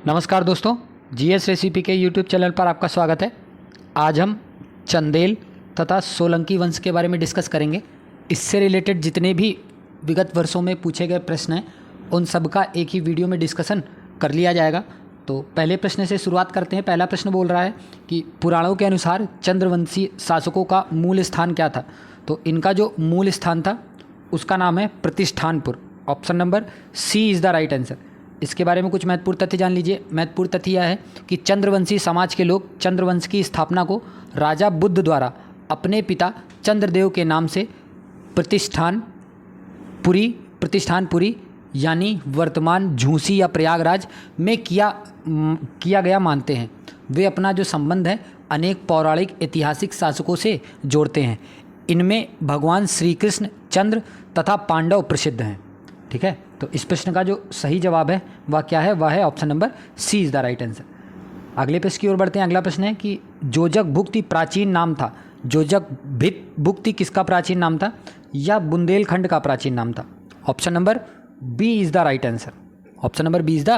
नमस्कार दोस्तों, GS recipe के यूट्यूब चैनल पर आपका स्वागत है। आज हम चंदेल तथा सोलंकी वंश के बारे में डिस्कस करेंगे। इससे रिलेटेड जितने भी विगत वर्षों में पूछे गए प्रश्न हैं उन सब का एक ही वीडियो में डिस्कशन कर लिया जाएगा। तो पहले प्रश्न से शुरुआत करते हैं। पहला प्रश्न बोल रहा है कि पुराणों के अनुसार चंद्रवंशी शासकों का मूल स्थान क्या था। तो इनका जो मूल स्थान था उसका नाम है Pratishthanpur. Option number C is the right answer. इसके बारे में कुछ महत्वपूर्ण तथ्य जान लीजिए। महत्वपूर्ण तथ्य यह है कि चंद्रवंशी समाज के लोग चंद्रवंश की स्थापना को राजा बुद्ध द्वारा अपने पिता चंद्रदेव के नाम से प्रतिष्ठानपुरी यानी वर्तमान झूसी या प्रयागराज में किया गया मानते हैं। वे अपना जो संबंध है अनेक पौराणिक ऐतिहासिक शासकों से जोड़ते हैं। इनमें भगवान श्री कृष्ण, चंद्र तथा पांडव प्रसिद्ध हैं। ठीक है, तो इस प्रश्न का जो सही जवाब है वह क्या है? वह है option number C is the right answer. अगले प्रश्न की ओर बढ़ते हैं। अगला प्रश्न है कि जोजक भुक्ति प्राचीन नाम था। जोजक भुक्ति किसका प्राचीन नाम था या बुंदेलखंड का प्राचीन नाम था? Option number B is the right answer. Option number B is the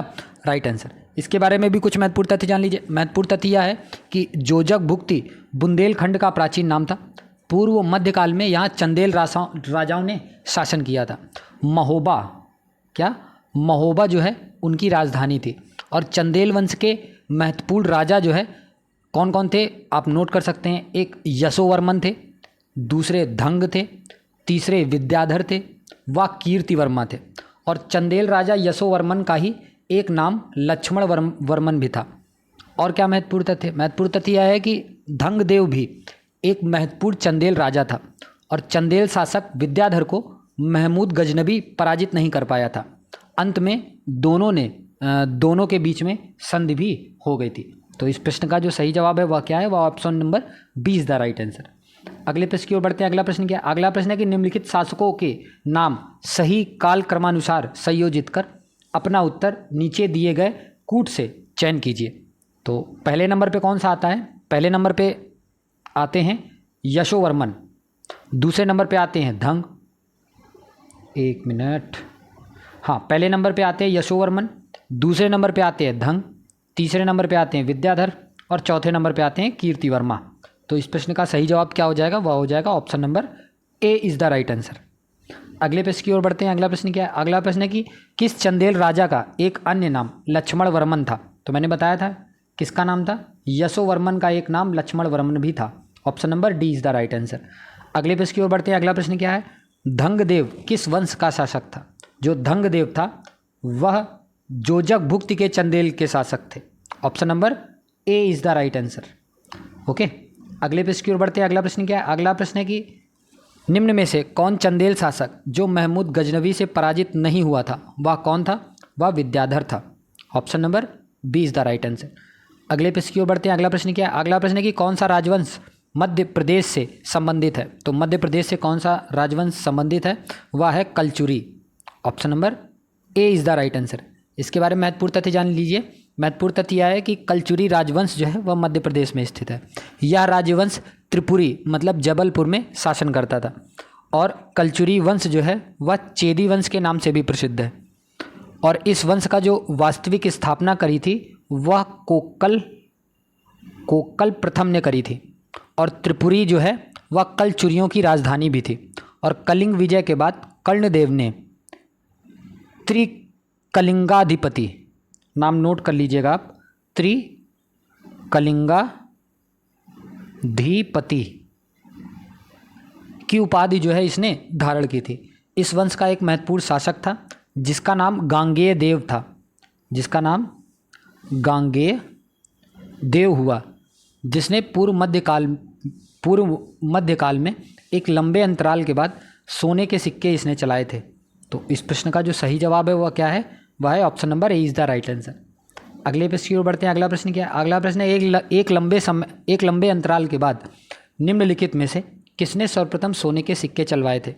right answer. इसके बारे में भी कुछ महत्वपूर्ण तथ्य जान लीजिए। महत्वपूर्ण तथ्य यह है कि जोजक भुक्ति बुंदेलखंड का प्राचीन नाम था। पूर्व मध्यकाल में यहाँ चंदेल राजाओं ने शासन किया था। महोबा जो है उनकी राजधानी थी। और चंदेल वंश के महत्वपूर्ण राजा जो है कौन कौन थे आप नोट कर सकते हैं। एक यशोवर्मन थे, दूसरे धंग थे, तीसरे विद्याधर थे, व कीर्तिवर्मा थे। और चंदेल राजा यशोवर्मन का ही एक नाम लक्ष्मण वर्मन भी था। और क्या महत्वपूर्ण तथ्य? महत्वपूर्ण तथ्य यह है कि धंगदेव भी एक महत्वपूर्ण चंदेल राजा था और चंदेल शासक विद्याधर को महमूद गजनबी पराजित नहीं कर पाया था। अंत में दोनों के बीच में संधि भी हो गई थी। तो इस प्रश्न का जो सही जवाब है वह क्या है? वह option number B is the right answer. अगले प्रश्न की ओर बढ़ते हैं। अगला प्रश्न क्या? अगला प्रश्न है कि निम्नलिखित शासकों के नाम सही काल क्रमानुसार संयोजित कर अपना उत्तर नीचे दिए गए कूट से चयन कीजिए। तो पहले नंबर पे कौन सा आता है? पहले नंबर पे आते हैं यशोवर्मन, दूसरे नंबर पे आते हैं धंग। एक मिनट, हाँ, पहले नंबर पे आते हैं यशोवर्मन, दूसरे नंबर पे आते हैं धंग, तीसरे नंबर पे आते हैं विद्याधर और चौथे नंबर पे आते हैं कीर्तिवर्मा। तो इस प्रश्न का सही जवाब क्या हो जाएगा? वह हो जाएगा option number A is the right answer. अगले प्रश्न की ओर बढ़ते हैं। अगला प्रश्न क्या है? अगला प्रश्न है कि किस चंदेल राजा का एक अन्य नाम लक्ष्मण वर्मन था? तो मैंने बताया था किसका नाम था? यशोवर्मन का एक नाम लक्ष्मण वर्मन भी था। Option number D is the right answer. अगले प्रश्न की ओर बढ़ते हैं। अगला प्रश्न क्या है? धंगदेव किस वंश का शासक था? जो धंगदेव था वह जोजक भुक्ति के चंदेल के शासक थे। Option number A is the right answer. Okay, अगले प्रश्न की ओर बढ़ते हैं। अगला प्रश्न क्या है? अगला प्रश्न है कि निम्न में से कौन चंदेल शासक जो महमूद गजनवी से पराजित नहीं हुआ था वह कौन था? वह विद्याधर था। Option number B is the right answer. अगले प्रश्न की ओर बढ़ते हैं। अगला प्रश्न क्या है? अगला प्रश्न है कि कौन सा राजवंश मध्य प्रदेश से संबंधित है? तो मध्य प्रदेश से कौन सा राजवंश संबंधित है? वह है Kalachuri. Option number A is the right answer. इसके बारे में महत्वपूर्ण तथ्य जान लीजिए। महत्वपूर्ण तथ्य यह है कि कलचुरी राजवंश जो है वह मध्य प्रदेश में स्थित है। यह राजवंश त्रिपुरी मतलब जबलपुर में शासन करता था। और कलचुरी वंश जो है वह चेदी वंश के नाम से भी प्रसिद्ध है। और इस वंश का जो वास्तविक स्थापना करी थी वह कोक्कल प्रथम ने करी थी। और त्रिपुरी जो है वह कलचुरियों की राजधानी भी थी। और कलिंग विजय के बाद कर्णदेव ने त्रिकलिंगाधिपति, नाम नोट कर लीजिएगा आप, त्रिकलिंगाधिपति की उपाधि जो है इसने धारण की थी। इस वंश का एक महत्वपूर्ण शासक था जिसका नाम गांगेय देव था। जिसका नाम गांगेय देव हुआ, जिसने पूर्व मध्यकाल में एक लंबे अंतराल के बाद सोने के सिक्के इसने चलाए थे। तो इस प्रश्न का जो सही जवाब है वह क्या है? वह है option number A is the right answer. अगले प्रश्न की ओर बढ़ते हैं। अगला प्रश्न क्या है? अगला प्रश्न है एक लंबे अंतराल के बाद निम्नलिखित में से किसने सर्वप्रथम सोने के सिक्के चलवाए थे?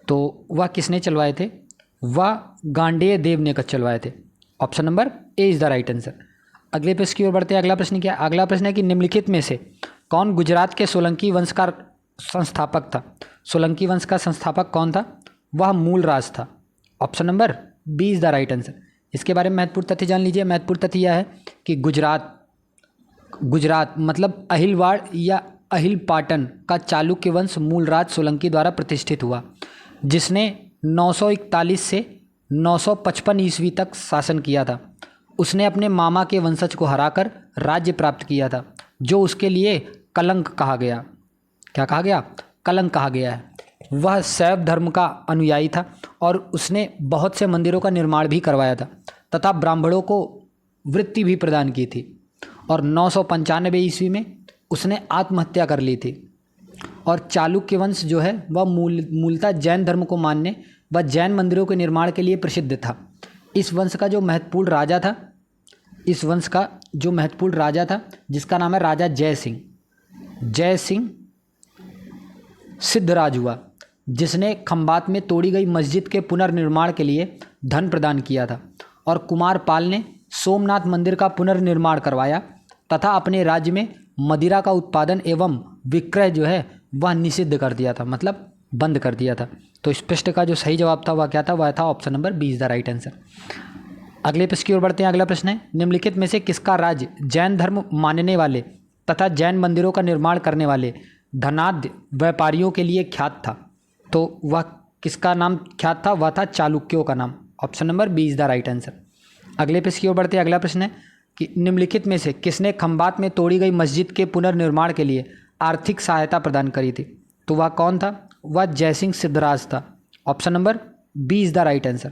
तो वह किसने चलवाए थे? वह गांगेय देव ने चलवाए थे। Option number A is the right answer. अगले प्रश्न की ओर बढ़ते हैं। अगला प्रश्न क्या है? अगला प्रश्न है कि निम्नलिखित में से कौन गुजरात के सोलंकी वंश का संस्थापक था? सोलंकी वंश का संस्थापक कौन था? वह मूलराज था। Option number B is the right answer. इसके बारे में महत्वपूर्ण तथ्य जान लीजिए। महत्वपूर्ण तथ्य यह है कि गुजरात मतलब अहिलवाड़ या अहिलपाटन का चालुक्य वंश मूलराज सोलंकी द्वारा प्रतिष्ठित हुआ, जिसने 941 से 955 ईस्वी तक शासन किया था। उसने अपने मामा के वंशज को हराकर राज्य प्राप्त किया था, जो उसके लिए कलंक कहा गया। क्या कहा गया? कलंक कहा गया है। वह शैव धर्म का अनुयायी था और उसने बहुत से मंदिरों का निर्माण भी करवाया था तथा ब्राह्मणों को वृत्ति भी प्रदान की थी। और 995 ईस्वी में उसने आत्महत्या कर ली थी। और चालुक्य वंश जो है वह मूलतः जैन धर्म को मानने व जैन मंदिरों के निर्माण के लिए प्रसिद्ध था। इस वंश का जो महत्वपूर्ण राजा था जिसका नाम है राजा जय सिंह सिद्धराज हुआ, जिसने खंबात में तोड़ी गई मस्जिद के पुनर्निर्माण के लिए धन प्रदान किया था। और कुमार पाल ने सोमनाथ मंदिर का पुनर्निर्माण करवाया तथा अपने राज्य में मदिरा का उत्पादन एवं विक्रय जो है वह निषिद्ध कर दिया था, मतलब बंद कर दिया था। तो इस प्रश्न का जो सही जवाब था वह क्या था? वह था option number B is the right answer. अगले प्रश्न की ओर बढ़ते हैं। अगला प्रश्न है, निम्नलिखित में से किसका राज्य जैन धर्म मानने वाले तथा जैन मंदिरों का निर्माण करने वाले धनाढ्य व्यापारियों के लिए ख्यात था? तो वह किसका नाम ख्यात था? वह था चालुक्यों का नाम। Option number B is the right answer. अगले प्रश्न की ओर बढ़ते हैं। अगला प्रश्न है कि निम्नलिखित में से किसने खंबात में तोड़ी गई मस्जिद के पुनर्निर्माण के लिए आर्थिक सहायता प्रदान करी थी? तो वह कौन था? वह जयसिंह सिद्धराज था। Option number B is the right answer.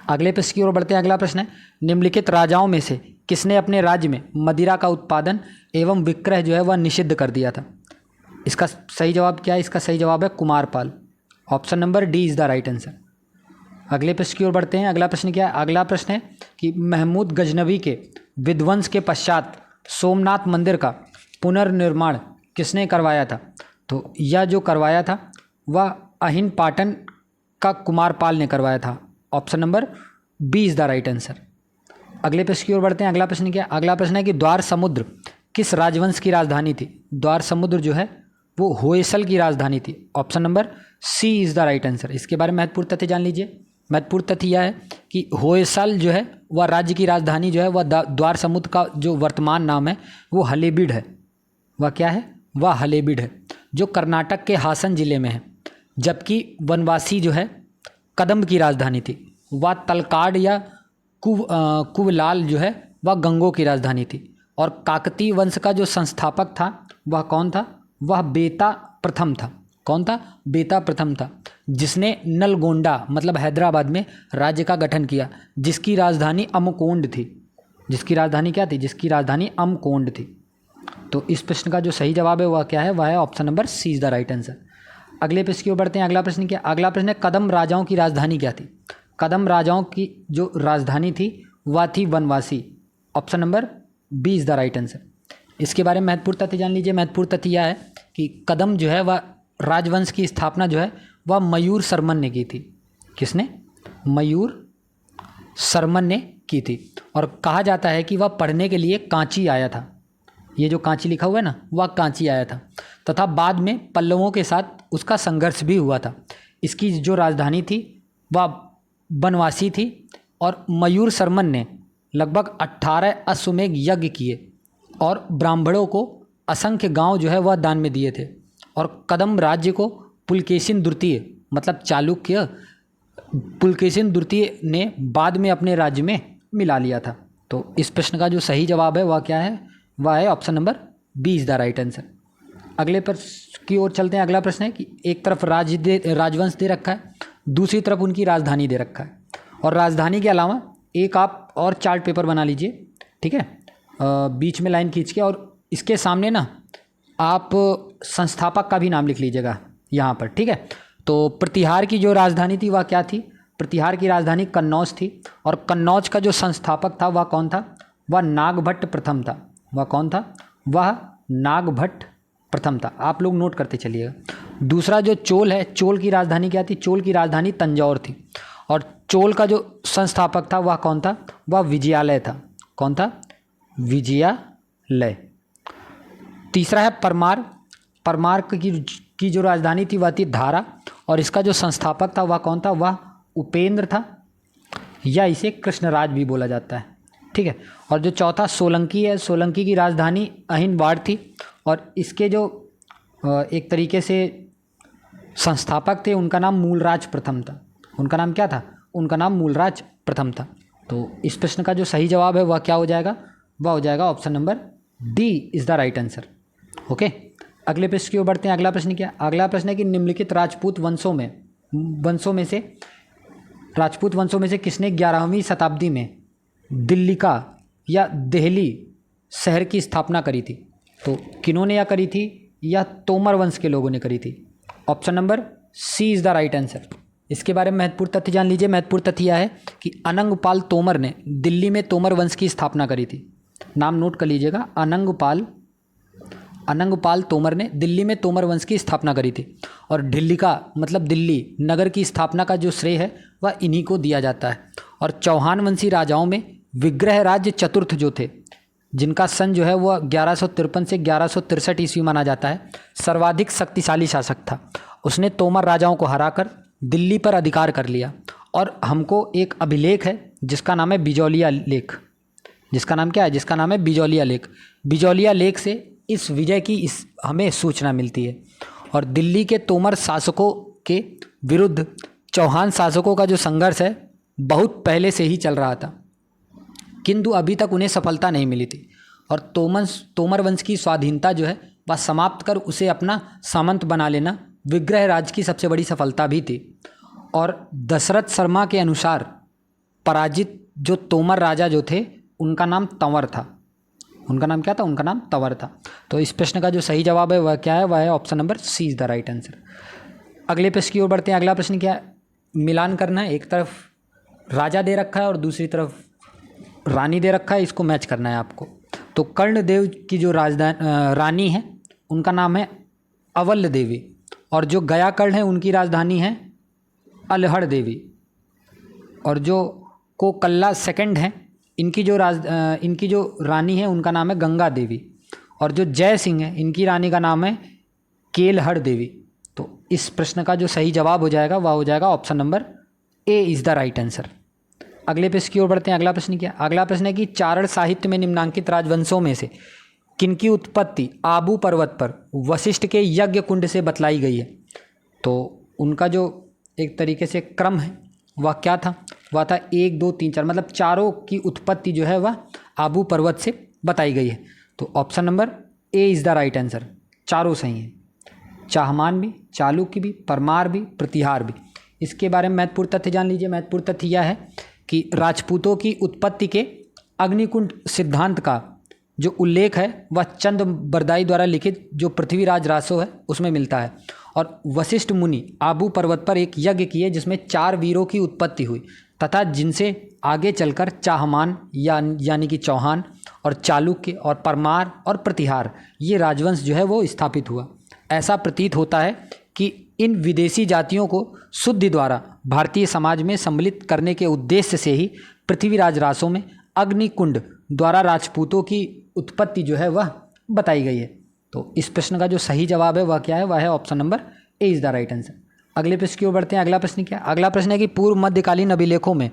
अगले प्रश्न की ओर बढ़ते हैं। अगला प्रश्न है, निम्नलिखित राजाओं में से किसने अपने राज्य में मदिरा का उत्पादन एवं विक्रय जो है वह निषिद्ध कर दिया था? इसका सही जवाब क्या है? इसका सही जवाब है Kumarpal. Option number D is the right answer. अगले प्रश्न की ओर बढ़ते हैं। अगला प्रश्न क्या है? अगला प्रश्न है कि महमूद गजनवी के विध्वंस के पश्चात सोमनाथ मंदिर का पुनर्निर्माण किसने करवाया था? तो यह जो करवाया था वह अहिन पाटन का कुमारपाल ने करवाया था। Option number B is the right answer. अगले प्रश्न की ओर बढ़ते हैं। अगला प्रश्न क्या? अगला प्रश्न है कि द्वार समुद्र किस राजवंश की राजधानी थी? द्वार समुद्र जो है वो होयसल की राजधानी थी। Option number C is the right answer. इसके बारे में महत्वपूर्ण तथ्य जान लीजिए। महत्वपूर्ण तथ्य यह है कि होयसल जो है वह राज्य की राजधानी जो है वह द्वार समुद्र का जो वर्तमान नाम है वो हलेबीड है। वह क्या है? वह हलेबीड है, जो कर्नाटक के हासन जिले में है। जबकि वनवासी जो है कदम्ब की राजधानी थी। वह तलकाड या कुवलाल जो है वह गंगों की राजधानी थी। और काकतीय वंश का जो संस्थापक था वह कौन था? वह बेता प्रथम था। कौन था? बेता प्रथम था, जिसने नलगोंडा मतलब हैदराबाद में राज्य का गठन किया, जिसकी राजधानी अमकोंड थी। जिसकी राजधानी क्या थी? जिसकी राजधानी अमकोंड थी। तो इस प्रश्न का जो सही जवाब है वह क्या है? वह है option number C is the right answer. अगले प्रश्न की ओर बढ़ते हैं। अगला प्रश्न क्या? अगला प्रश्न है, कदम राजाओं की राजधानी क्या थी? कदम राजाओं की जो राजधानी थी वह थी Vanavasi. Option number B is the right answer. इसके बारे में महत्वपूर्ण तथ्य जान लीजिए। महत्वपूर्ण तथ्य यह है कि कदम जो है वह राजवंश की स्थापना जो है वह मयूर शर्मन ने की थी। किसने? मयूर शर्मन ने की थी। और कहा जाता है कि वह पढ़ने के लिए कांची आया था। ये जो कांची लिखा हुआ है ना, वह कांची आया था तथा बाद में पल्लवों के साथ उसका संघर्ष भी हुआ था। इसकी जो राजधानी थी वह बनवासी थी। और मयूर शर्मन ने लगभग 18 अश्वमेध यज्ञ किए और ब्राह्मणों को असंख्य गांव जो है वह दान में दिए थे। और कदम राज्य को पुलकेशिन द्वितीय मतलब चालुक्य पुलकेशिन द्वितीय ने बाद में अपने राज्य में मिला लिया था। तो इस प्रश्न का जो सही जवाब है वह क्या है? वह है option number B is the right answer. अगले प्रश्न की ओर चलते हैं। अगला प्रश्न है कि एक तरफ राजवंश दे रखा है, दूसरी तरफ उनकी राजधानी दे रखा है। और राजधानी के अलावा एक आप और चार्ट पेपर बना लीजिए, ठीक है, बीच में लाइन खींच के, और इसके सामने ना आप संस्थापक का भी नाम लिख लीजिएगा यहाँ पर, ठीक है। तो प्रतिहार की जो राजधानी थी वह क्या थी? प्रतिहार की राजधानी कन्नौज थी। और कन्नौज का जो संस्थापक था वह कौन था? वह नागभट्ट प्रथम था। वह कौन था? वह नागभट्ट प्रथम था। आप लोग नोट करते चलिएगा। दूसरा जो चोल है, चोल की राजधानी क्या थी? चोल की राजधानी तंजौर थी। और चोल का जो संस्थापक था वह कौन था? वह विजयालय था। कौन था? विजयालय। तीसरा है परमार। परमार की जो राजधानी थी वह थी धारा। और इसका जो संस्थापक था वह कौन था? वह उपेंद्र था। या इसे कृष्णराज भी बोला जाता है। ठीक है। और जो चौथा सोलंकी है, सोलंकी की राजधानी अहिनवाड़ थी और इसके जो एक तरीके से संस्थापक थे उनका नाम मूलराज प्रथम था। उनका नाम क्या था? उनका नाम मूलराज प्रथम था। तो इस प्रश्न का जो सही जवाब है वह क्या हो जाएगा? वह हो जाएगा option number D is the right answer. Okay, अगले प्रश्न की ओर बढ़ते हैं। अगला प्रश्न क्या? अगला प्रश्न है कि निम्नलिखित राजपूत वंशों में से किसने 11वीं शताब्दी में दिल्लिका या दिल्ली शहर की स्थापना करी थी? तो किन्होंने या करी थी, या तोमर वंश के लोगों ने करी थी? Option number C is the right answer. इसके बारे में महत्वपूर्ण तथ्य जान लीजिए। महत्वपूर्ण तथ्य यह है कि अनंगपाल तोमर ने दिल्ली में तोमर वंश की स्थापना करी थी। नाम नोट कर लीजिएगा, अनंगपाल तोमर ने दिल्ली में तोमर वंश की स्थापना करी थी। और ढिल्लिका मतलब दिल्ली नगर की स्थापना का जो श्रेय है वह इन्हीं को दिया जाता है। और चौहान वंशी राजाओं में विग्रह राज्य चतुर्थ जो थे, जिनका सन जो है वह 1153 से 1163 ईस्वी माना जाता है, सर्वाधिक शक्तिशाली शासक था। उसने तोमर राजाओं को हराकर दिल्ली पर अधिकार कर लिया। और हमको एक अभिलेख है जिसका नाम है बिजौलिया लेख। जिसका नाम क्या है? जिसका नाम है बिजौलिया लेख। बिजौलिया लेख से इस विजय की हमें सूचना मिलती है। और दिल्ली के तोमर शासकों के विरुद्ध चौहान शासकों का जो संघर्ष है बहुत पहले से ही चल रहा था, किंतु अभी तक उन्हें सफलता नहीं मिली थी। और तोमर वंश की स्वाधीनता जो है वह समाप्त कर उसे अपना सामंत बना लेना विग्रह राज की सबसे बड़ी सफलता भी थी। और दशरथ शर्मा के अनुसार पराजित जो तोमर राजा जो थे उनका नाम तंवर था। उनका नाम क्या था? उनका नाम तंवर था। तो इस प्रश्न का जो सही जवाब है वह क्या है? वह है option number C is the right answer. अगले प्रश्न की ओर बढ़ते हैं। अगला प्रश्न क्या है? मिलान करना है। एक तरफ राजा दे रखा है और दूसरी तरफ रानी दे रखा है, इसको मैच करना है आपको। तो कर्णदेव की जो रानी है उनका नाम है अवल्य देवी, और जो गया कर्ण है उनकी राजधानी है अल्हड़ देवी, और जो कोकल्ला सेकंड है इनकी जो रानी है उनका नाम है गंगा देवी, और जो जय सिंह है इनकी रानी का नाम है केलहड़ देवी। तो इस प्रश्न का जो सही जवाब हो जाएगा वह हो जाएगा option number A is the right answer. अगले प्रश्न की ओर बढ़ते हैं। अगला प्रश्न क्या? अगला प्रश्न है कि चारण साहित्य में निम्नांकित राजवंशों में से किनकी उत्पत्ति आबू पर्वत पर वशिष्ठ के यज्ञ कुंड से बतलाई गई है? तो उनका जो एक तरीके से क्रम है वह क्या था? वह था 1 2 3 4, मतलब चारों की उत्पत्ति जो है वह आबू पर्वत से बताई गई है। तो option number A is the right answer. चारों सही हैं, चाहमान भी, चालुक्य भी, परमार भी, प्रतिहार भी। इसके बारे में महत्वपूर्ण तथ्य जान लीजिए। महत्वपूर्ण तथ्य यह है कि राजपूतों की उत्पत्ति के अग्निकुंड सिद्धांत का जो उल्लेख है वह चंद बरदाई द्वारा लिखित जो पृथ्वीराज रासो है उसमें मिलता है। और वशिष्ठ मुनि आबू पर्वत पर एक यज्ञ किए जिसमें 4 वीरों की उत्पत्ति हुई, तथा जिनसे आगे चलकर चाहमान यानी कि चौहान और चालुक्य और परमार और प्रतिहार ये राजवंश जो है वो स्थापित हुआ। ऐसा प्रतीत होता है कि इन विदेशी जातियों को शुद्धि द्वारा भारतीय समाज में सम्मिलित करने के उद्देश्य से ही पृथ्वीराज रासों में अग्निकुंड द्वारा राजपूतों की उत्पत्ति जो है वह बताई गई है। तो इस प्रश्न का जो सही जवाब है वह क्या है? वह है option number A is the right answer. अगले प्रश्न की ओर बढ़ते हैं। अगला प्रश्न क्या है? अगला प्रश्न है कि पूर्व मध्यकालीन अभिलेखों में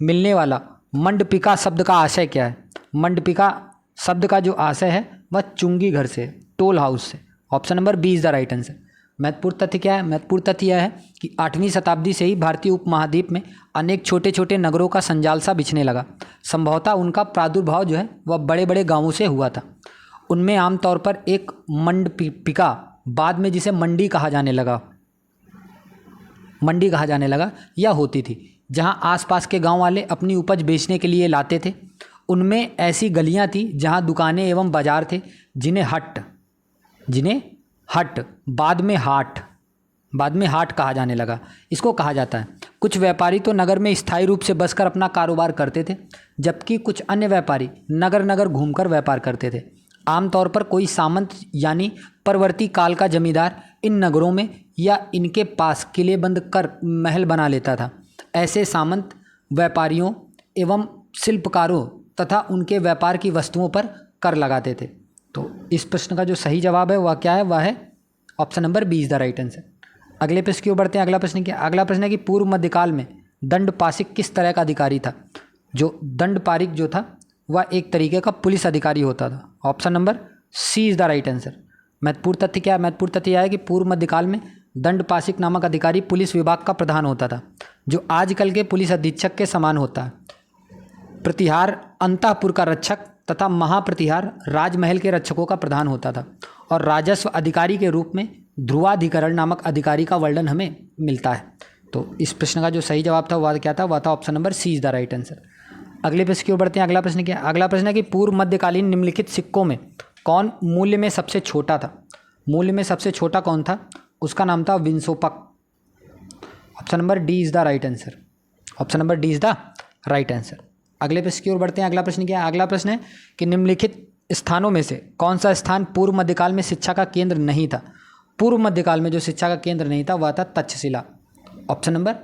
मिलने वाला मंडपिका शब्द का आशय क्या है? मंडपिका शब्द का जो आशय है वह चुंगी घर से, टोल हाउस से। Option number B is the right answer. महत्वपूर्ण तथ्य क्या है? महत्वपूर्ण तथ्य यह है कि 8वीं शताब्दी से ही भारतीय उपमहाद्वीप में अनेक छोटे छोटे नगरों का संजाल सा बिछने लगा। संभवतः उनका प्रादुर्भाव जो है वह बड़े बड़े गांवों से हुआ था। उनमें आमतौर पर एक मंडपिका, बाद में जिसे मंडी कहा जाने लगा, यह होती थी जहां आसपास के गांव वाले अपनी उपज बेचने के लिए लाते थे। उनमें ऐसी गलियां थी जहां दुकानें एवं बाजार थे, जिन्हें हट बाद में हाट कहा जाने लगा। इसको कहा जाता है। कुछ व्यापारी तो नगर में स्थायी रूप से बसकर अपना कारोबार करते थे, जबकि कुछ अन्य व्यापारी नगर नगर घूमकर व्यापार करते थे। आमतौर पर कोई सामंत यानी परवर्ती काल का जमींदार इन नगरों में या इनके पास किले बंद कर महल बना लेता था। ऐसे सामंत व्यापारियों एवं शिल्पकारों तथा उनके व्यापार की वस्तुओं पर कर लगाते थे। तो इस प्रश्न का जो सही जवाब है वह क्या है? वह है option number B is the right answer. अगले प्रश्न की ओर बढ़ते हैं। अगला प्रश्न क्या? अगला प्रश्न है कि पूर्व मध्यकाल में दंडपाशिक किस तरह का अधिकारी था? जो दंडपारिक जो था वह एक तरीके का पुलिस अधिकारी होता था। Option number C is the right answer. महत्वपूर्ण तथ्य क्या है? महत्वपूर्ण तथ्य यह है कि पूर्व मध्यकाल में दंडपाशिक नामक अधिकारी पुलिस विभाग का प्रधान होता था, जो आजकल के पुलिस अधीक्षक के समान होता है। प्रतिहार अंतःपुर का रक्षक तथा महाप्रतिहार राजमहल के रक्षकों का प्रधान होता था। और राजस्व अधिकारी के रूप में ध्रुवाधिकरण नामक अधिकारी का वर्णन हमें मिलता है। तो इस प्रश्न का जो सही जवाब था वह क्या था? वह था option number C is the right answer. अगले प्रश्न की ओर बढ़ते हैं। अगला प्रश्न क्या है? अगला प्रश्न है कि पूर्व मध्यकालीन निम्नलिखित सिक्कों में कौन मूल्य में सबसे छोटा था? मूल्य में सबसे छोटा कौन था? उसका नाम था विंसोपक। Option number D is the right answer. Option number D is the right answer. अगले प्रश्न की ओर बढ़ते हैं। अगला प्रश्न क्या है? अगला प्रश्न है कि निम्नलिखित स्थानों में से कौन सा स्थान पूर्व मध्यकाल में शिक्षा का केंद्र नहीं था? पूर्व मध्यकाल में जो शिक्षा का केंद्र नहीं था वह था Takshashila. Option number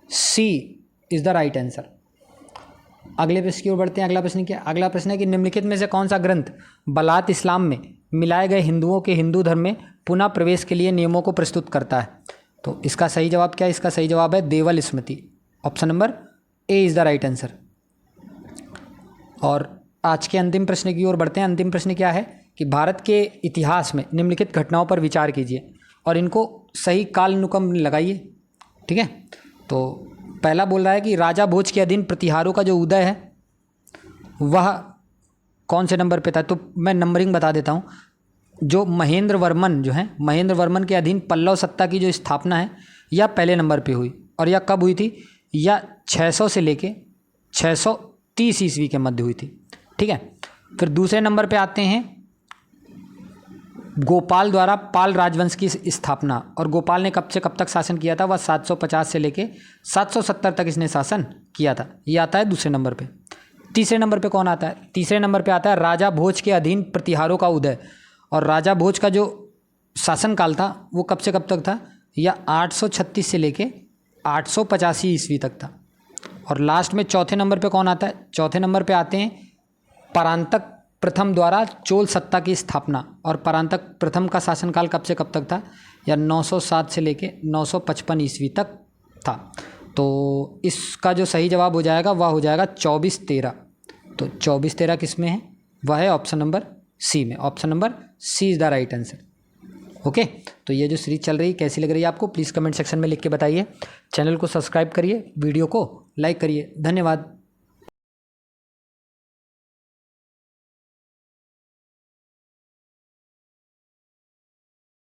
C is the right answer. अगले प्रश्न की ओर बढ़ते हैं। अगला प्रश्न क्या? अगला प्रश्न है कि निम्नलिखित में से कौन सा ग्रंथ बलात इस्लाम में मिलाए गए हिंदुओं के हिंदू धर्म में पुनः प्रवेश के लिए नियमों को प्रस्तुत करता है? तो इसका सही जवाब क्या है? इसका सही जवाब है Deval Smriti. Option number A is the right answer. और आज के अंतिम प्रश्न की ओर बढ़ते हैं। अंतिम प्रश्न क्या है कि भारत के इतिहास में निम्नलिखित घटनाओं पर विचार कीजिए और इनको सही कालानुक्रम लगाइए। ठीक है, तो पहला बोल रहा है कि राजा भोज के अधीन प्रतिहारों का जो उदय है वह कौन से नंबर पे था? तो मैं नंबरिंग बता देता हूँ। जो महेंद्र वर्मन जो है, महेंद्र वर्मन के अधीन पल्लव सत्ता की जो स्थापना है यह पहले नंबर पे हुई। और यह कब हुई थी? यह 600 से लेके 630 ईस्वी के मध्य हुई थी। ठीक है, फिर दूसरे नंबर पे आते हैं गोपाल द्वारा पाल राजवंश की स्थापना। और गोपाल ने कब से कब तक शासन किया था? वह 750 से लेके 770 तक इसने शासन किया था। ये आता है दूसरे नंबर पे। तीसरे नंबर पे कौन आता है? तीसरे नंबर पे आता है राजा भोज के अधीन प्रतिहारों का उदय। और राजा भोज का जो शासनकाल था वो कब से कब तक था? यह 836 से लेके 885 ईस्वी तक था। और लास्ट में चौथे नंबर पे कौन आता है? चौथे नंबर पे आते हैं परांतक प्रथम द्वारा चोल सत्ता की स्थापना। और परांतक प्रथम का शासनकाल कब से कब तक था? या 907 से लेके 955 ईस्वी तक था। तो इसका जो सही जवाब हो जाएगा वह हो जाएगा 2413। तो 2413 किस में है? वह है ऑप्शन नंबर सी में। Option number C is the right answer. Okay, तो ये जो सीरीज चल रही है कैसी लग रही है आपको? प्लीज़ कमेंट सेक्शन में लिख के बताइए। चैनल को सब्सक्राइब करिए, वीडियो को लाइक करिए। धन्यवाद।